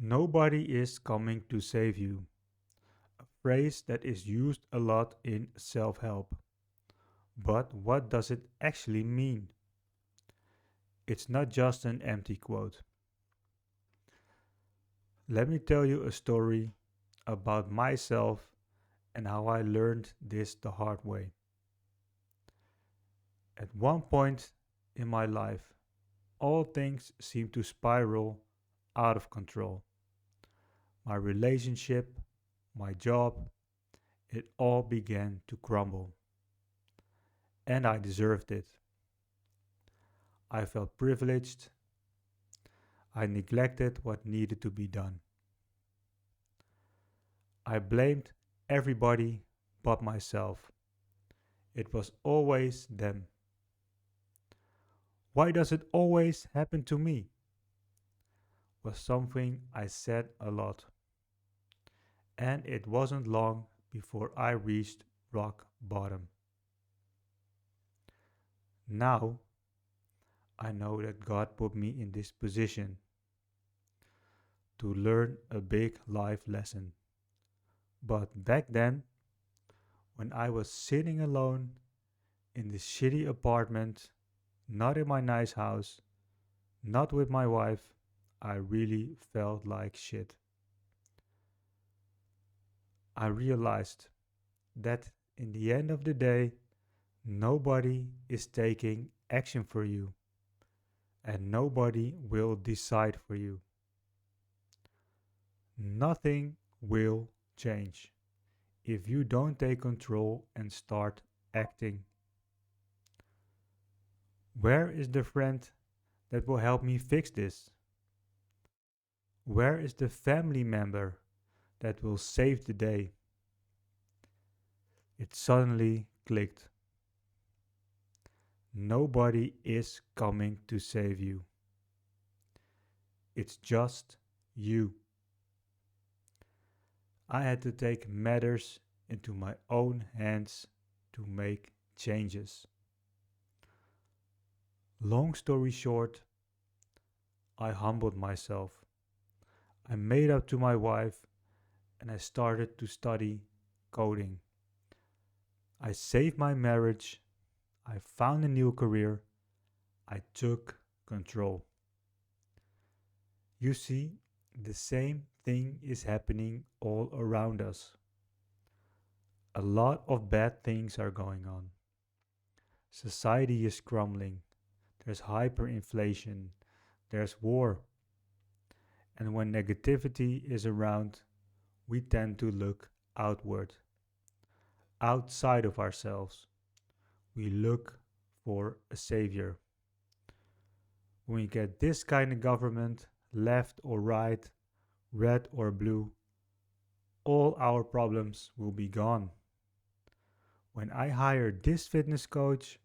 Nobody is coming to save you, a phrase that is used a lot in self help. But what does it actually mean? It's not just an empty quote. Let me tell you a story about myself and how I learned this the hard way. At one point in my life, all things seemed to spiral out of control. My relationship, my job, it all began to crumble. And I deserved it. I felt privileged. I neglected what needed to be done. I blamed everybody but myself. It was always them. Why does it always happen to me? Was something I said a lot. And it wasn't long before I reached rock bottom. Now I know that God put me in this position to learn a big life lesson. But back then, when I was sitting alone in this shitty apartment, not in my nice house, not with my wife, I really felt like shit. I realized that in the end of the day, nobody is taking action for you and nobody will decide for you. Nothing will change if you don't take control and start acting. Where is the friend that will help me fix this? Where is the family member that will save the day? It suddenly clicked. Nobody is coming to save you. It's just you. I had to take matters into my own hands to make changes. Long story short, I humbled myself. I made up to my wife and I started to study coding. I saved my marriage. I found a new career. I took control. You see, the same thing is happening all around us. A lot of bad things are going on. Society is crumbling. There's hyperinflation. There's war. And when negativity is around, we tend to look outward, outside of ourselves. We look for a savior. When we get this kind of government, left or right, red or blue, all our problems will be gone. When I hire this fitness coach,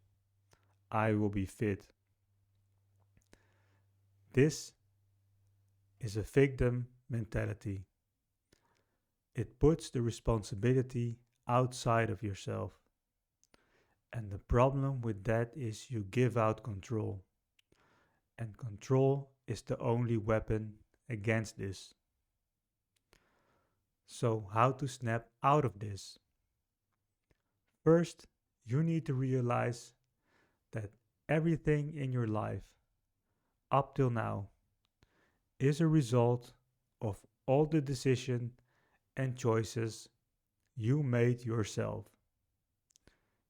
I will be fit. This is a victim mentality. It puts the responsibility outside of yourself. And the problem with that is you give out control. And control is the only weapon against this. So, how to snap out of this? First, you need to realize that everything in your life up till now is a result of all the decisions and choices you made yourself.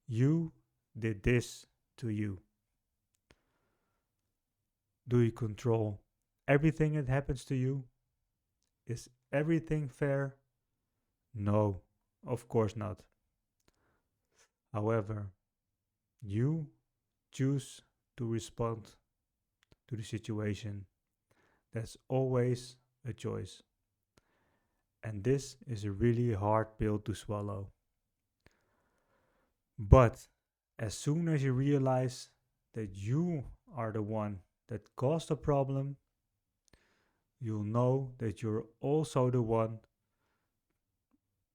You did this to you. Do you control everything that happens to you? Is everything fair? No, of course not. However, you choose to respond to the situation. That's always a choice. And this is a really hard pill to swallow. But as soon as you realize that you are the one that caused the problem, you'll know that you're also the one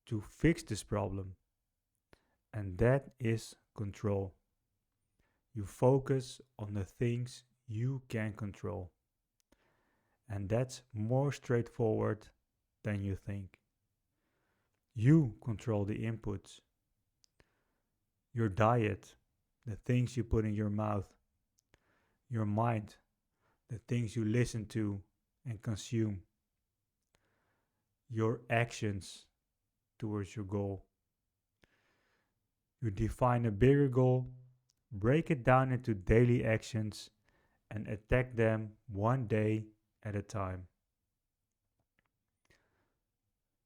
to fix this problem. And that is control. You focus on the things you can control. And that's more straightforward than you think. You control the inputs, your diet, the things you put in your mouth, your mind, the things you listen to and consume, your actions towards your goal. You define a bigger goal, break it down into daily actions, and attack them one day at a time.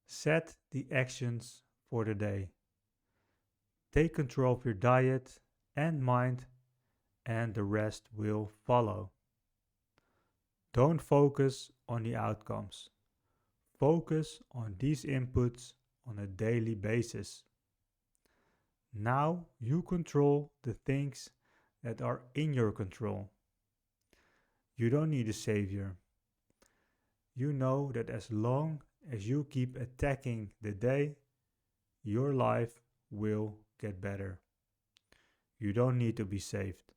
Set the actions for the day. Take control of your diet and mind, and the rest will follow. Don't focus on the outcomes. Focus on these inputs on a daily basis. Now you control the things that are in your control. You don't need a savior. You know that as long as you keep attacking the day, your life will get better. You don't need to be saved.